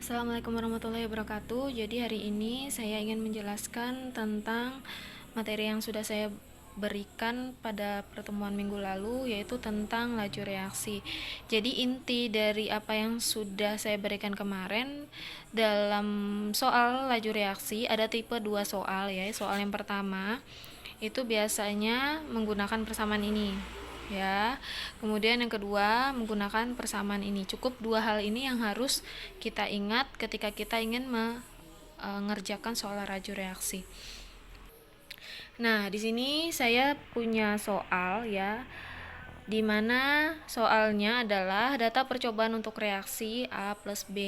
Assalamualaikum warahmatullahi wabarakatuh. Jadi hari ini saya ingin menjelaskan tentang materi yang sudah saya berikan pada pertemuan minggu lalu, yaitu tentang laju reaksi. Jadi inti dari apa yang sudah saya berikan kemarin dalam soal laju reaksi ada tipe 2 soal ya. Soal yang pertama itu biasanya menggunakan persamaan ini ya. Kemudian yang kedua menggunakan persamaan ini. Cukup dua hal ini yang harus kita ingat ketika kita ingin mengerjakan soal laju reaksi. Nah, di sini saya punya soal ya, di mana soalnya adalah data percobaan untuk reaksi A plus B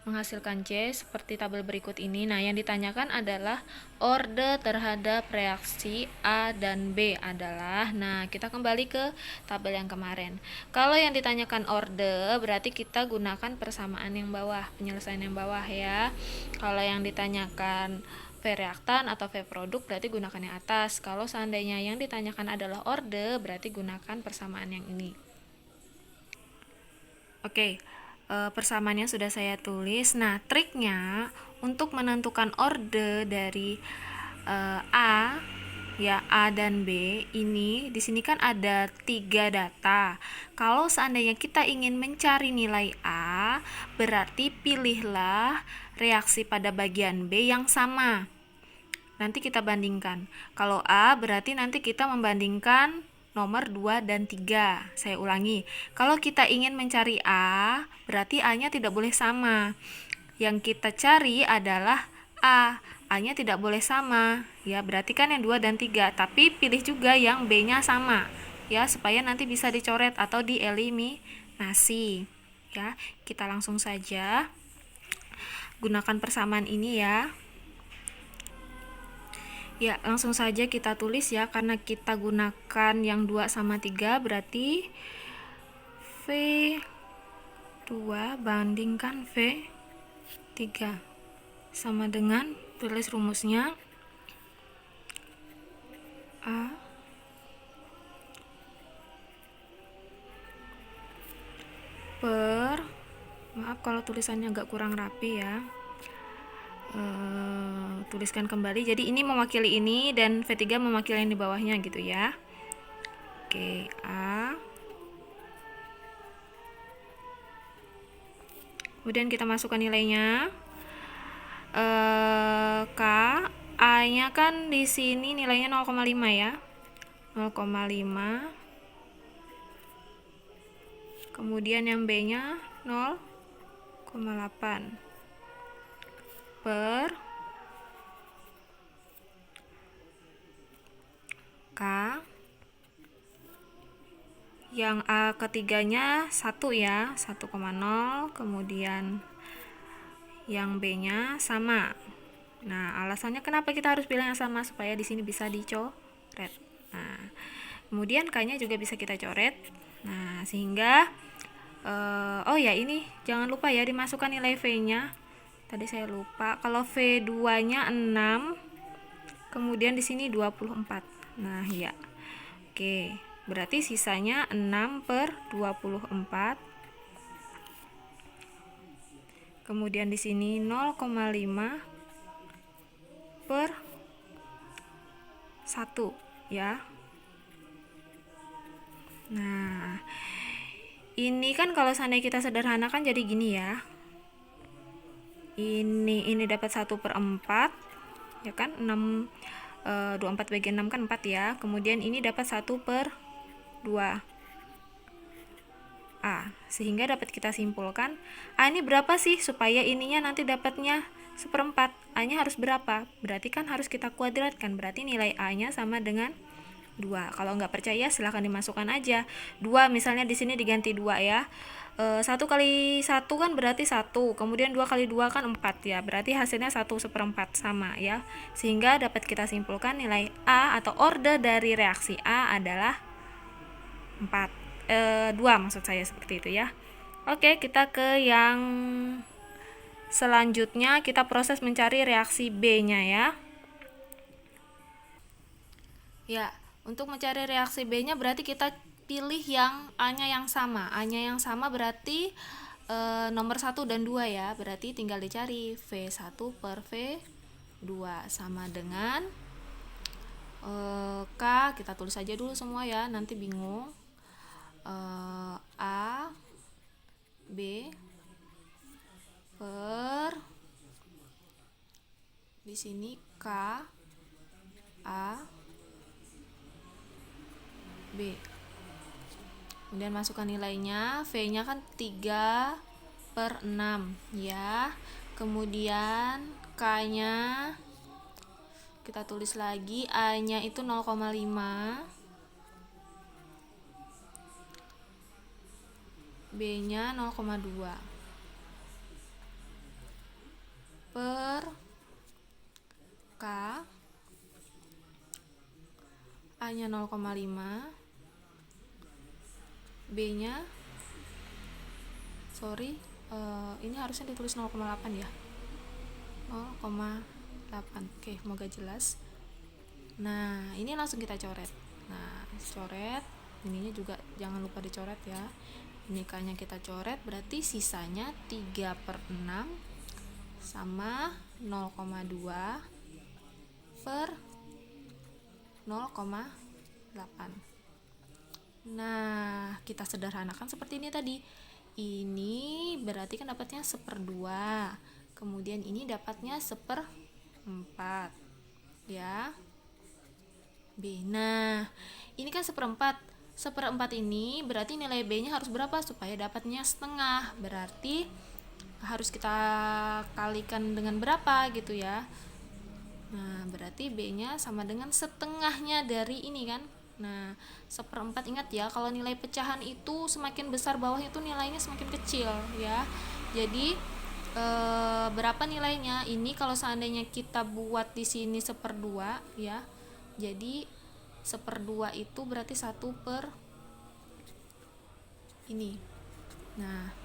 menghasilkan C seperti tabel berikut ini. Nah, yang ditanyakan adalah orde terhadap reaksi A dan B adalah, nah kita kembali ke tabel yang kemarin. Kalau yang ditanyakan orde berarti kita gunakan persamaan yang bawah, penyelesaian yang bawah ya. Kalau yang ditanyakan V reaktan atau V produk berarti gunakan yang atas. Kalau seandainya yang ditanyakan adalah orde berarti gunakan persamaan yang ini. Oke, persamaannya sudah saya tulis. Nah, triknya untuk menentukan orde dari A ya, A dan B ini di sini kan ada 3 data. Kalau seandainya kita ingin mencari nilai A, berarti pilihlah reaksi pada bagian B yang sama. Nanti kita bandingkan. Kalau A berarti nanti kita membandingkan nomor 2 dan 3. Saya ulangi. Kalau kita ingin mencari A, berarti A-nya tidak boleh sama. Yang kita cari adalah A. A-nya tidak boleh sama. Ya, berarti kan yang 2 dan 3. Tapi pilih juga yang B-nya sama. Ya, supaya nanti bisa dicoret atau dieliminasi. Ya, kita langsung saja gunakan persamaan ini ya. Ya, langsung saja kita tulis ya, karena kita gunakan yang 2 sama 3 berarti V2 bandingkan V3 sama dengan, tulis rumusnya, A per, maaf kalau tulisannya agak kurang rapi ya, tuliskan kembali. Jadi ini mewakili ini dan V3 mewakili yang di bawahnya gitu ya. Oke, A. Kemudian kita masukkan nilainya. K, A-nya kan di sini nilainya 0,5 ya. 0,5. Kemudian yang B-nya 0,8 per K, yang A ketiganya 1 ya, 1,0, kemudian yang B-nya sama. Nah, alasannya kenapa kita harus bilang yang sama, supaya di sini bisa dicoret. Nah, kemudian K-nya juga bisa kita coret. Nah, sehingga oh ya, ini jangan lupa ya dimasukkan nilai V-nya. Tadi saya lupa. Kalau V2-nya 6, kemudian di sini 24. Nah, ya. Oke, berarti sisanya 6 per 24. Kemudian di sini 0,5 per 1 ya. Nah, ini kan kalau seandainya kita sederhanakan jadi gini ya. Ini dapat 1 per 4 ya kan, 6 24 bagi 6 kan 4 ya. Kemudian ini dapat 1 per 2 A, sehingga dapat kita simpulkan A ini berapa sih, supaya ininya nanti dapatnya 1/4. A nya harus berapa? Berarti kan harus kita kuadratkan, berarti nilai A nya sama dengan 2. Kalau nggak percaya silahkan dimasukkan aja 2, misalnya di sini diganti 2 ya. 1 kali 1 kan berarti 1, kemudian 2 kali 2 kan 4 ya, berarti hasilnya 1/4 sama ya, sehingga dapat kita simpulkan nilai A atau orde dari reaksi A adalah 2 maksud saya, seperti itu ya. Oke, kita ke yang selanjutnya, kita proses mencari reaksi B-nya ya. Ya, untuk mencari reaksi B-nya berarti kita pilih yang A-nya yang sama. A-nya yang sama berarti nomor 1 dan 2 ya. Berarti tinggal dicari V1 per V2 sama dengan K, kita tulis aja dulu semua ya, nanti bingung. A B per di sini K A B. Kemudian masukkan nilainya, V-nya kan 3 per 6 ya. Kemudian K-nya kita tulis lagi, A-nya itu 0,5, B-nya 0,2 per K, A-nya 0,5, B-nya ini harusnya ditulis 0,8 ya, 0,8. Oke, semoga jelas. Nah, ini langsung kita coret. Nah, coret, ininya juga jangan lupa dicoret ya. Ini K-nya kita coret, berarti sisanya 3 per 6 sama 0,2 per 0,8. Nah, kita sederhanakan seperti ini tadi. Ini berarti kan dapatnya 1/2. Kemudian ini dapatnya 1/4 ya. B. Nah, ini kan 1/4. 1/4 ini berarti nilai B-nya harus berapa supaya dapatnya setengah? Berarti harus kita kalikan dengan berapa gitu ya. Nah, berarti B-nya sama dengan setengahnya dari ini kan. Nah, 1/4, ingat ya, kalau nilai pecahan itu semakin besar bawahnya itu nilainya semakin kecil ya. Jadi berapa nilainya? Ini kalau seandainya kita buat di sini 1/2 ya. Jadi 1/2 itu berarti 1 per ini. Nah,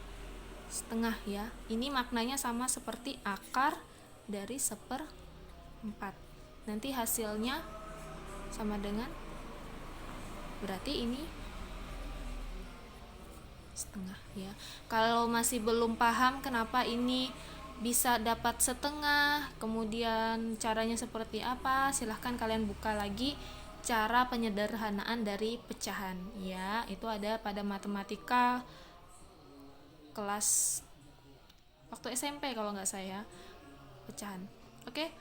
setengah ya. Ini maknanya sama seperti akar dari 1/4. Nanti hasilnya sama dengan, berarti ini setengah ya. Kalau masih belum paham kenapa ini bisa dapat setengah, kemudian caranya seperti apa, silahkan kalian buka lagi cara penyederhanaan dari pecahan ya. Itu ada pada matematika kelas waktu SMP kalau nggak saya, pecahan. Oke.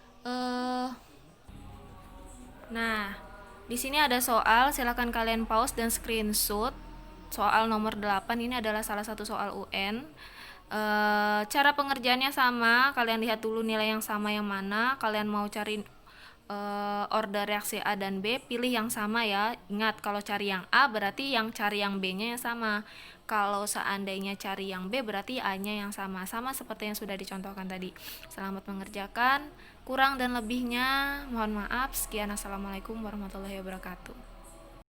Nah, di sini ada soal, silakan kalian pause dan screenshot. Soal nomor 8 ini adalah salah satu soal UN. Cara pengerjaannya sama, kalian lihat dulu nilai yang sama yang mana. Kalian mau cari order reaksi A dan B, pilih yang sama ya. Ingat, kalau cari yang A berarti yang cari yang B-nya yang sama. Kalau seandainya cari yang B berarti A-nya yang sama. Sama seperti yang sudah dicontohkan tadi. Selamat mengerjakan. Kurang dan lebihnya mohon maaf. Sekian, assalamualaikum warahmatullahi wabarakatuh.